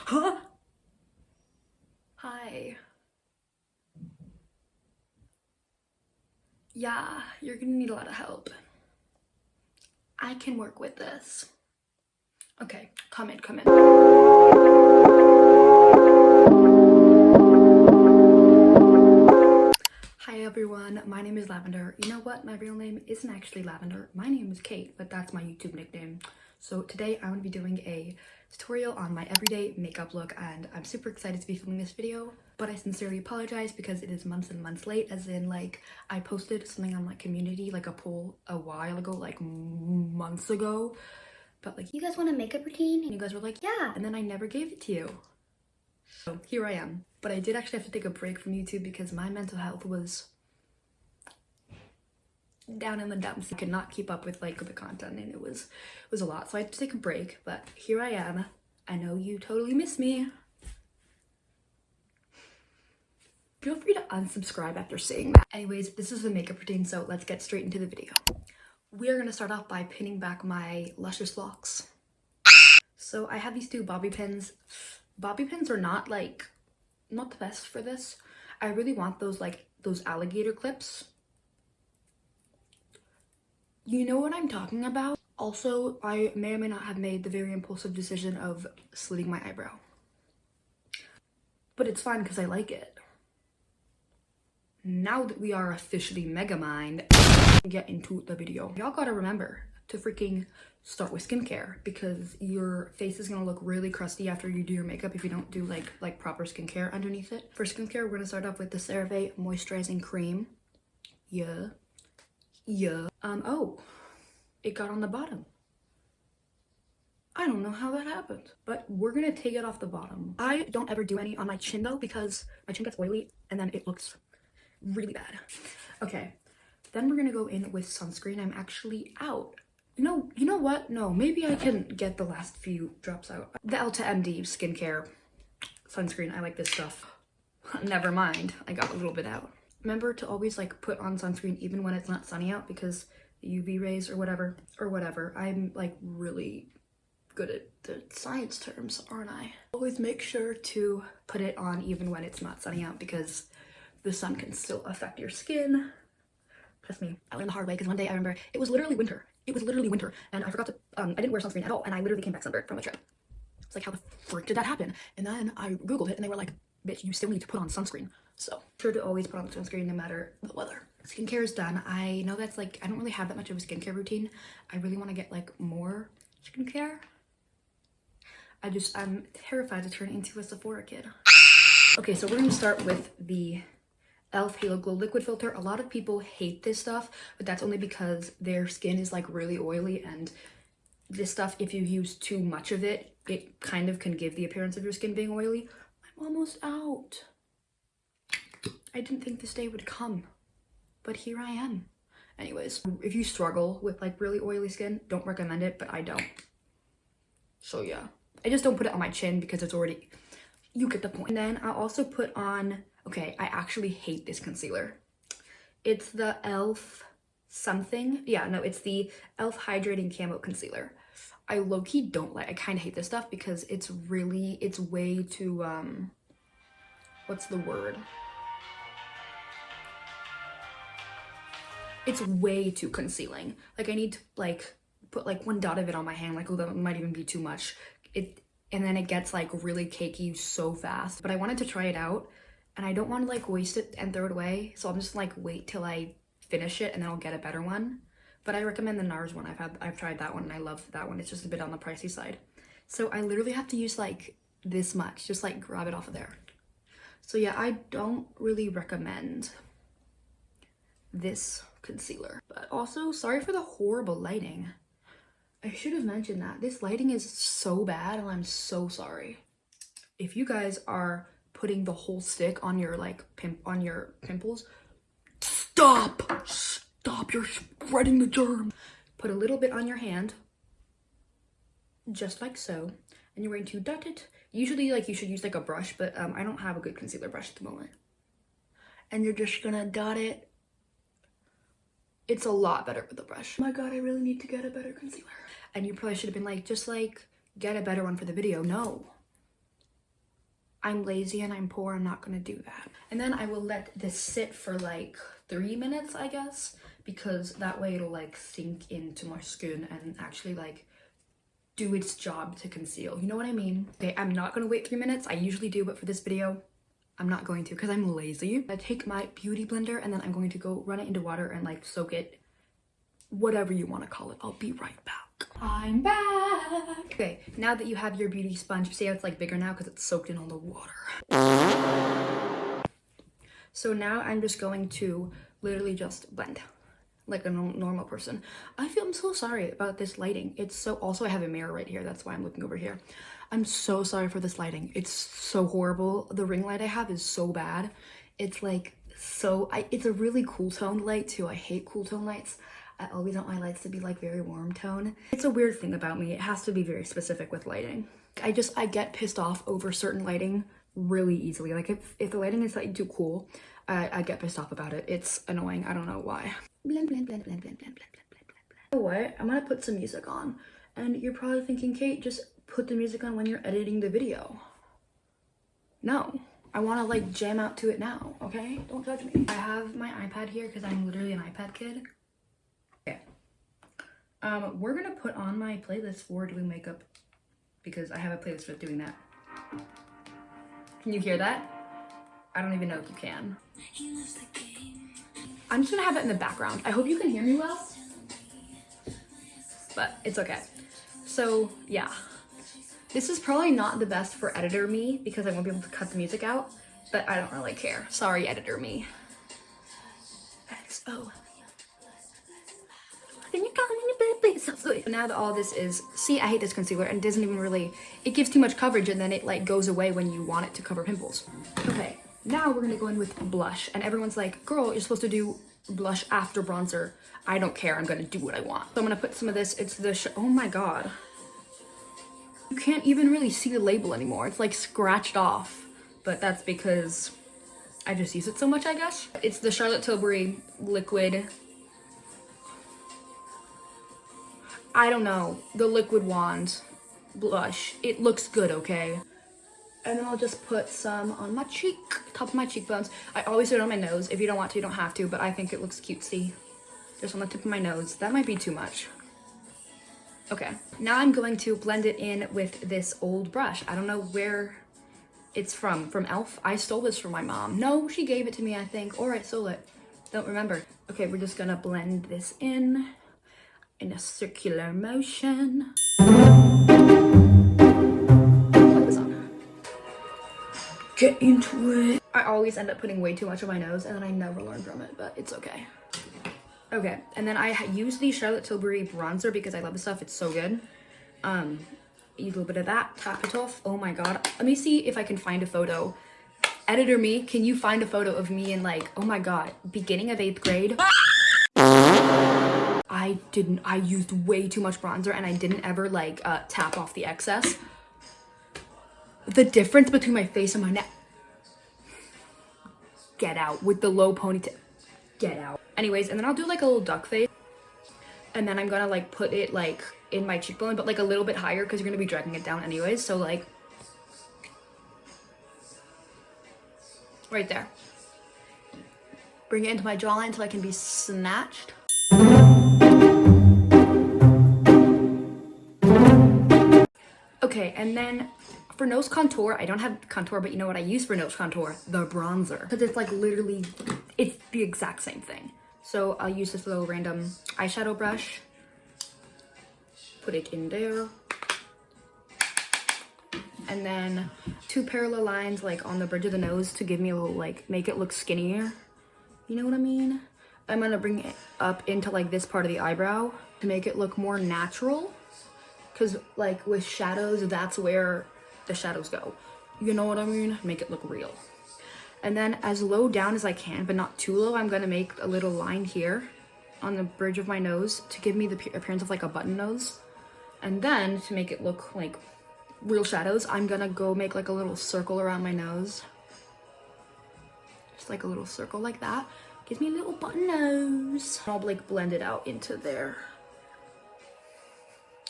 Huh? Hi. Yeah, you're gonna need a lot of help. I can work with this. Okay, come in, come in. Hi everyone, my name is Lavender. You know what? My real name isn't actually Lavender. My name is Kate, but that's my YouTube nickname. So today I'm going to be doing a tutorial on my everyday makeup look, and I'm super excited to be filming this video, but I sincerely apologize because it is months and months late, as in like I posted something on my community, like a poll a while ago, like months ago, but like, you guys want a makeup routine? And you guys were like, yeah, and then I never gave it to you. So here I am. But I did actually have to take a break from YouTube because my mental health was down in the dumps. I could not keep up with like the content, and it was a lot. So I had to take a break, but here I am. I know you totally miss me. Feel free to unsubscribe after saying that. Anyways, this is the makeup routine, so let's get straight into the video. We are gonna start off by pinning back my luscious locks. So I have these two bobby pins. Bobby pins are not the best for this. I really want those those alligator clips. You know what I'm talking about? Also, I may or may not have made the very impulsive decision of slitting my eyebrow. But it's fine because I like it. Now that we are officially mega mind, get into the video. Y'all gotta remember to freaking start with skincare, because your face is gonna look really crusty after you do your makeup if you don't do like proper skincare underneath it. For skincare, we're gonna start off with the CeraVe moisturizing cream. Yeah. Oh, it got on the bottom. I don't know how that happened, but we're gonna take it off the bottom. I don't ever do any on my chin though, because my chin gets oily and then it looks really bad. Okay, then we're gonna go in with sunscreen. I'm actually out. No, you know what? No, maybe I can get the last few drops out. The Elta MD skincare sunscreen. I like this stuff. Never mind, I got a little bit out. Remember to always like put on sunscreen even when it's not sunny out, because the UV rays or whatever. I'm like really good at the science terms, aren't I? Always make sure to put it on even when it's not sunny out, because the sun can still affect your skin. Trust me, I learned the hard way, because one day I remember it was literally winter. It was literally winter, and I forgot to, I didn't wear sunscreen at all, and I literally came back sunburned from the trip. It's like, how the frick did that happen? And then I Googled it, and they were like, bitch, you still need to put on sunscreen. So, sure to always put on sunscreen no matter the weather. Skincare is done. I know that's like, I don't really have that much of a skincare routine. I really want to get like more skincare. I'm terrified to turn into a Sephora kid. Okay, so we're gonna start with the e.l.f. Halo Glow Liquid Filter. A lot of people hate this stuff, but that's only because their skin is like really oily, and this stuff, if you use too much of it, it kind of can give the appearance of your skin being oily. I'm almost out. I didn't think this day would come, but here I am. Anyways, if you struggle with like really oily skin, don't recommend it, but I don't. So yeah, I just don't put it on my chin because it's already, you get the point. And then I'll also put on, okay, I actually hate this concealer. It's the e.l.f. something. Yeah, no, it's the e.l.f. Hydrating Camo Concealer. I low-key don't like, I kind of hate this stuff because it's way too, what's the word? It's way too concealing. Like, I need to like put like one dot of it on my hand, like, oh, that might even be too much. And then it gets like really cakey so fast. But I wanted to try it out, and I don't want to like waste it and throw it away, so I'm just like wait till I finish it and then I'll get a better one. But I recommend the NARS one. I've tried that one and I love that one. It's just a bit on the pricey side. So I literally have to use like this much, just like grab it off of there. So yeah, I don't really recommend this concealer. But also, sorry for the horrible lighting. I should have mentioned that. This lighting is so bad, and I'm so sorry. If you guys are putting the whole stick on your like on your pimples, stop! Stop, you're spreading the germ. Put a little bit on your hand, just like so, and you're going to dot it. Usually like you should use like a brush, but I don't have a good concealer brush at the moment. And you're just gonna dot it. It's a lot better with a brush. Oh my god, I really need to get a better concealer. And you probably should have been like, just like get a better one for the video. No, I'm lazy and I'm poor, I'm not gonna do that. And then I will let this sit for like 3 minutes, I guess, because that way it'll like sink into my skin and actually like do its job to conceal. You know what I mean? Okay, I'm not gonna wait 3 minutes. I usually do, but for this video, I'm not going to because I'm lazy. I take my beauty blender and then I'm going to go run it into water and like soak it, whatever you want to call it. I'll be right back. I'm back. Okay, now that you have your beauty sponge, see how it's like bigger now because it's soaked in all the water. So now I'm just going to literally just blend like a normal person. I'm so sorry about this lighting. It's so, also I have a mirror right here, that's why I'm looking over here. I'm so sorry for this lighting. It's so horrible. The ring light I have is so bad. It's like it's a really cool toned light too. I hate cool tone lights. I always want my lights to be like very warm tone. It's a weird thing about me. It has to be very specific with lighting. I get pissed off over certain lighting really easily. Like if the lighting is like too cool, I get pissed off about it. It's annoying. I don't know why. Blend, blend, blend, blend, blend, blend, blend, blend, blend, blend. You know what? I'm gonna put some music on. And you're probably thinking, Kate, just put the music on when you're editing the video. No. I wanna like jam out to it now, okay? Don't judge me. I have my iPad here because I'm literally an iPad kid. Okay. We're gonna put on my playlist for doing makeup because I have a playlist for doing that. Can you hear that? I don't even know if you can. I'm just gonna have it in the background. I hope you can hear me well, but it's okay. So yeah, this is probably not the best for editor me because I won't be able to cut the music out, but I don't really care. Sorry, editor me. XO. Now that all this is, see, I hate this concealer and it doesn't even really, it gives too much coverage and then it like goes away when you want it to cover pimples. Okay, now we're gonna go in with blush and everyone's like, girl, you're supposed to do blush after bronzer. I don't care, I'm gonna do what I want. So I'm gonna put some of this, it's the, oh my God. You can't even really see the label anymore. It's like scratched off, but that's because I just use it so much, I guess. It's the Charlotte Tilbury liquid, I don't know, the liquid wand blush. It looks good, okay? And then I'll just put some on my cheek, top of my cheekbones. I always do it on my nose. If you don't want to, you don't have to, but I think it looks cutesy. Just on the tip of my nose. That might be too much. Okay, now I'm going to blend it in with this old brush. I don't know where it's from Elf. I stole this from my mom. No, she gave it to me, I think, or I stole it. Don't remember. Okay, we're just gonna blend this in a circular motion. Put this on. Get into it. I always end up putting way too much on my nose and then I never learn from it, but it's okay. Okay, and then I use the Charlotte Tilbury bronzer because I love this stuff. It's so good. Use a little bit of that, tap it off. Oh my God. Let me see if I can find a photo. Editor me, can you find a photo of me in like, oh my God, beginning of 8th grade? I used way too much bronzer and I didn't ever like tap off the excess. The difference between my face and my neck. Get out with the low ponytail. Get out. Anyways, and then I'll do like a little duck face. And then I'm gonna like put it like in my cheekbone, but like a little bit higher because you're gonna be dragging it down anyways. So like, right there. Bring it into my jawline so I can be snatched. Okay, and then for nose contour, I don't have contour, but you know what I use for nose contour? The bronzer. Because it's like literally, it's the exact same thing. So I'll use this little random eyeshadow brush. Put it in there. And then 2 parallel lines like on the bridge of the nose to give me a little like, make it look skinnier. You know what I mean? I'm gonna bring it up into like this part of the eyebrow to make it look more natural. Cause like with shadows, that's where the shadows go. You know what I mean? Make it look real. And then as low down as I can, but not too low, I'm gonna make a little line here on the bridge of my nose to give me the appearance of like a button nose. And then to make it look like real shadows, I'm gonna go make like a little circle around my nose. Just like a little circle like that. Gives me a little button nose. I'll like blend it out into there.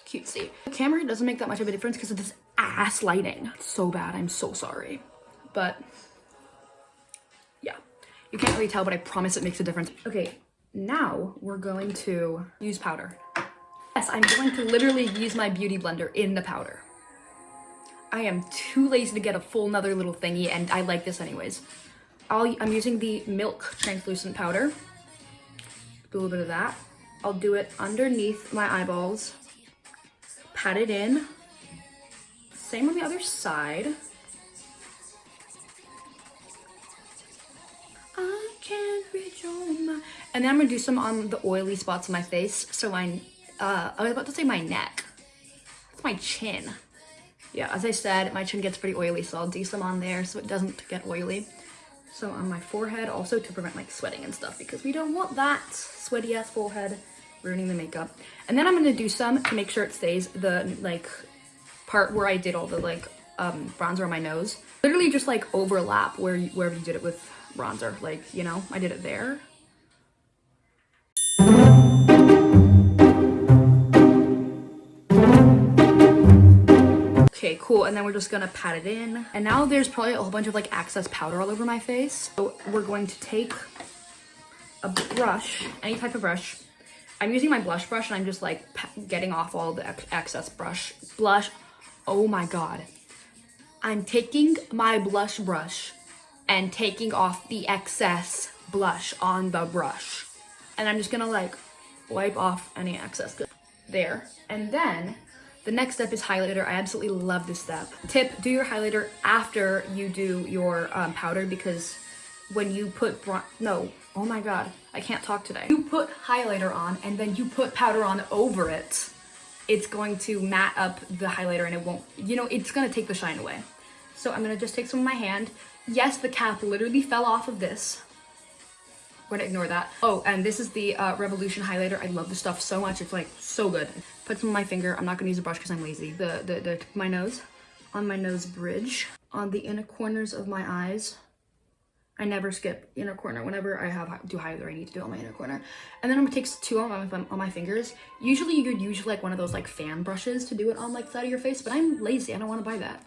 Cutesy. The camera doesn't make that much of a difference because of this ass lighting. It's so bad, I'm so sorry. but yeah, you can't really tell, but I promise it makes a difference. Okay, now we're going to use powder. Yes, I'm going to literally use my beauty blender in the powder. I am too lazy to get a full another little thingy, and I like this anyways. I'm using the Milk translucent powder. Do a little bit of that. I'll do it underneath my eyeballs. Pat it in. Same on the other side. I can't reach on my... And then I'm gonna do some on the oily spots of my face. So I was about to say my neck. It's my chin. Yeah, as I said, my chin gets pretty oily, so I'll do some on there so it doesn't get oily. So on my forehead, also to prevent like sweating and stuff, because we don't want that sweaty ass forehead ruining the makeup. And then I'm gonna do some to make sure it stays the like part where I did all the like bronzer on my nose. Literally just like overlap wherever you did it with bronzer, like, you know, I did it there. Okay, cool, and then we're just gonna pat it in. And now there's probably a whole bunch of like excess powder all over my face. So we're going to take a brush, any type of brush. I'm using my blush brush and I'm just like getting off all the excess blush. Oh my God. I'm taking my blush brush and taking off the excess blush on the brush. And I'm just gonna like wipe off any excess there. And then the next step is highlighter. I absolutely love this step. Tip, do your highlighter after you do your powder, because when you put oh my God, I can't talk today. You put highlighter on and then you put powder on over it, it's going to matte up the highlighter and it won't, you know, it's gonna take the shine away. So I'm gonna just take some of my hand. Yes, the cap literally fell off of this. We're gonna ignore that. Oh, and this is the Revolution highlighter. I love this stuff so much. It's like so good. Put some on my finger. I'm not gonna use a brush because I'm lazy. My nose, on my nose bridge, on the inner corners of my eyes. I never skip inner corner. Whenever I do highlighter, I need to do it on my inner corner. And then I'm gonna take two on my fingers. Usually you'd use like one of those like fan brushes to do it on like the side of your face, but I'm lazy. I don't want to buy that.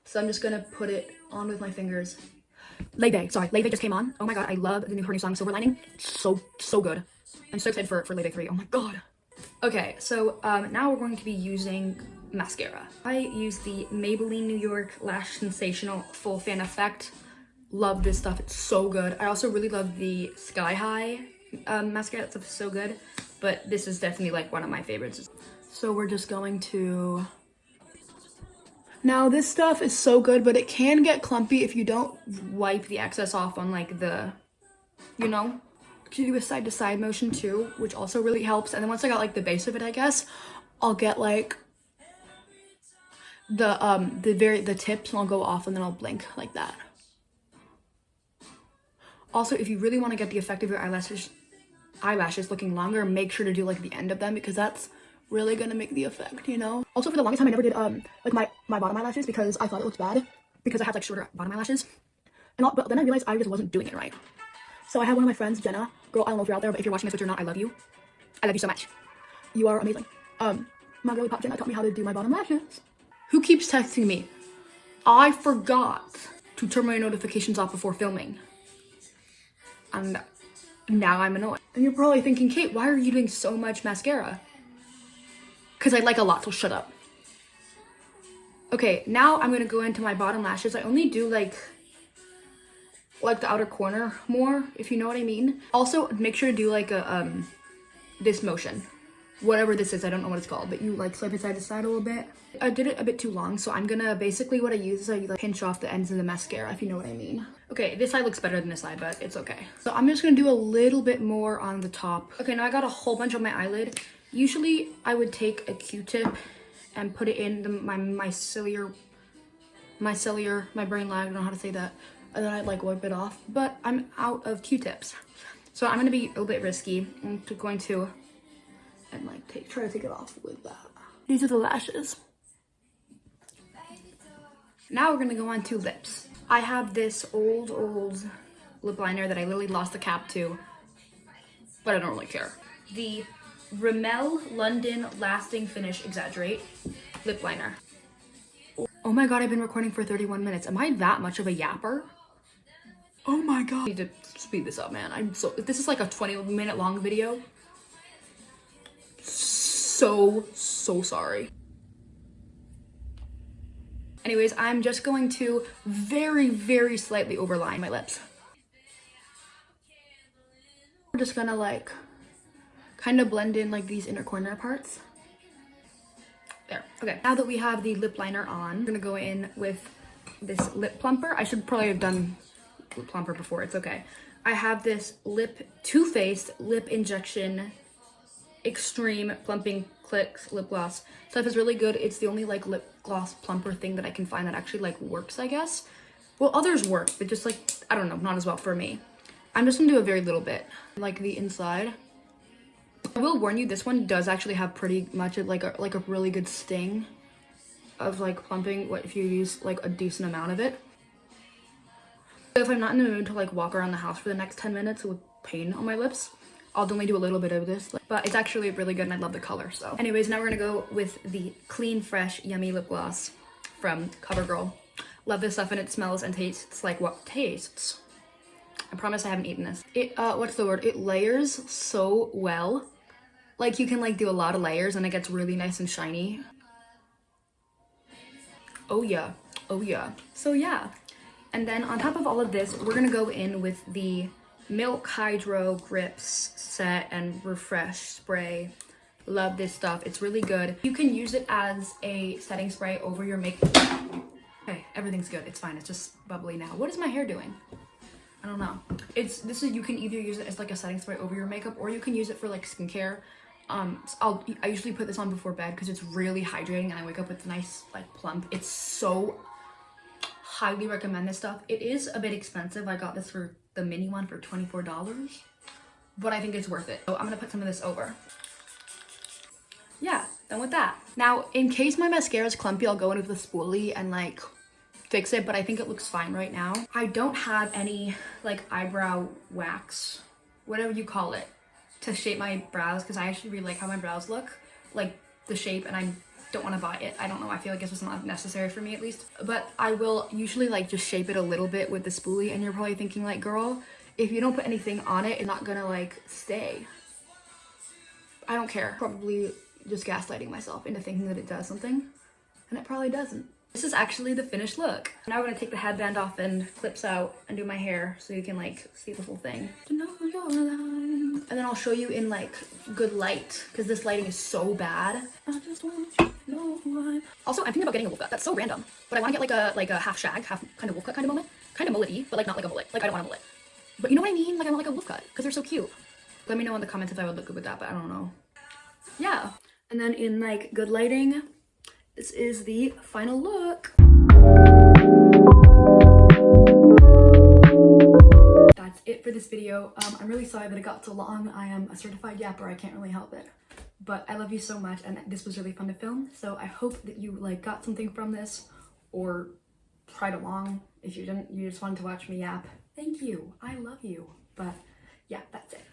So I'm just gonna put it on with my fingers. Lady just came on. Oh my God, I love the her new song, Silver Lining. So good. I'm so excited for Lady 3. Oh my God. Okay, so now we're going to be using mascara. I use the Maybelline New York Lash Sensational Full Fan Effect. Love this stuff, it's so good. I also really love the Sky High mascara. That stuff is so good, but this is definitely like one of my favorites. So we're just going to... Now this stuff is so good, but it can get clumpy if you don't wipe the excess off on like the, you know, you do a side to side motion too, which also really helps. And then once I got like the base of it, I guess, I'll get like the tips and I'll go off and then I'll blink like that. Also, if you really want to get the effect of your eyelashes looking longer, make sure to do like the end of them, because that's really gonna make the effect, you know? Also, for the longest time, I never did like my bottom eyelashes because I thought it looked bad because I had like shorter bottom eyelashes. But then I realized I just wasn't doing it right. So I had one of my friends, Jenna. Girl, I don't know if you're out there, but if you're watching this, which you're not, I love you. I love you so much. You are amazing. My girly pop Jenna taught me how to do my bottom lashes. Who keeps texting me? I forgot to turn my notifications off before filming. And now I'm annoyed. And you're probably thinking, Kate, why are you doing so much mascara? Because I like a lot, so shut up. Okay, now I'm gonna go into my bottom lashes. I only do like the outer corner more, if you know what I mean. Also, make sure to do like a this motion, whatever this is. I don't know what it's called, but you like swipe it side to side a little bit. I did it a bit too long, so I'm gonna basically what I use is I like pinch off the ends of the mascara, if you know what I mean. Okay, this side looks better than this side, but it's okay. So I'm just gonna do a little bit more on the top. Okay, now I got a whole bunch on my eyelid. Usually I would take a Q-tip and put it in my brain lag, I don't know how to say that. And then I'd like wipe it off, but I'm out of Q-tips. So I'm gonna be a little bit risky. I'm going to and like try to take it off with that. These are the lashes. Now we're gonna go on to lips. I have this old lip liner that I literally lost the cap to, but I don't really care. The Rimmel London Lasting Finish Exaggerate lip liner. Oh my god, I've been recording for 31 minutes. Am I that much of a yapper? Oh my god. I need to speed this up, man. If this is like a 20-minute long video, so sorry. Anyways, I'm just going to very slightly overline my lips. We're just gonna like kind of blend in like these inner corner parts. There. Okay, now that we have the lip liner on, I'm gonna go in with this lip plumper. I should probably have done lip plumper before, it's okay. I have this Too Faced Lip Injection Extreme Plumping Clicks lip gloss. Stuff is really good. It's the only like lip gloss plumper thing that I can find that actually like works, I guess. Well, others work, but just like, I don't know, not as well for me. I'm just gonna do a very little bit, like the inside. I will warn you, this one does actually have pretty much like a really good sting of like plumping if you use like a decent amount of it. So if I'm not in the mood to like walk around the house for the next 10 minutes with pain on my lips, I'll only do a little bit of this, but it's actually really good and I love the color. So anyways, now we're gonna go with the Clean Fresh Yummy Lip Gloss from CoverGirl. Love this stuff and it smells and tastes like what tastes. I promise I haven't eaten this. What's the word? It layers so well. Like you can like do a lot of layers and it gets really nice and shiny. Oh yeah, oh yeah. So yeah, and then on top of all of this, we're gonna go in with the Milk Hydro Grips Set and Refresh Spray. Love this stuff, it's really good. You can use it as a setting spray over your makeup. Okay, everything's good, it's fine, it's just bubbly now. What is my hair doing? I don't know. You can either use it as like a setting spray over your makeup or you can use it for like skincare. I usually put this on before bed because it's really hydrating and I wake up with a nice like plump. It's so highly recommend this stuff. It is a bit expensive. I got this for the mini one for $24, but I think it's worth it. So I'm gonna put some of this over. Yeah, done with that. Now, in case my mascara is clumpy, I'll go in with the spoolie and like fix it, but I think it looks fine right now. I don't have any like eyebrow wax, whatever you call it, to shape my brows because I actually really like how my brows look, like the shape, and I don't want to buy it. I don't know, I feel like it's just not necessary for me at least. But I will usually like just shape it a little bit with the spoolie, and you're probably thinking like, girl, if you don't put anything on it, it's not gonna like stay. I don't care. Probably just gaslighting myself into thinking that it does something, and it probably doesn't. This is actually the finished look. Now we're gonna take the headband off and clips out and do my hair so you can like see the whole thing. And then I'll show you in like good light because this lighting is so bad. I just want you to know who I am. Also, I'm thinking about getting a wolf cut. That's so random. But I want to get like a half shag, half kind of wolf cut kind of moment. Kind of mullet-y, but like not like a mullet. Like I don't want a mullet. But you know what I mean? Like I want like a wolf cut because they're so cute. Let me know in the comments if I would look good with that, but I don't know. Yeah. And then in like good lighting, this is the final look. That's it for this video. I'm really sorry that it got so long. I am a certified yapper. I can't really help it. But I love you so much and this was really fun to film. So I hope that you like got something from this or tried along. If you didn't, you just wanted to watch me yap. Thank you. I love you. But yeah, that's it.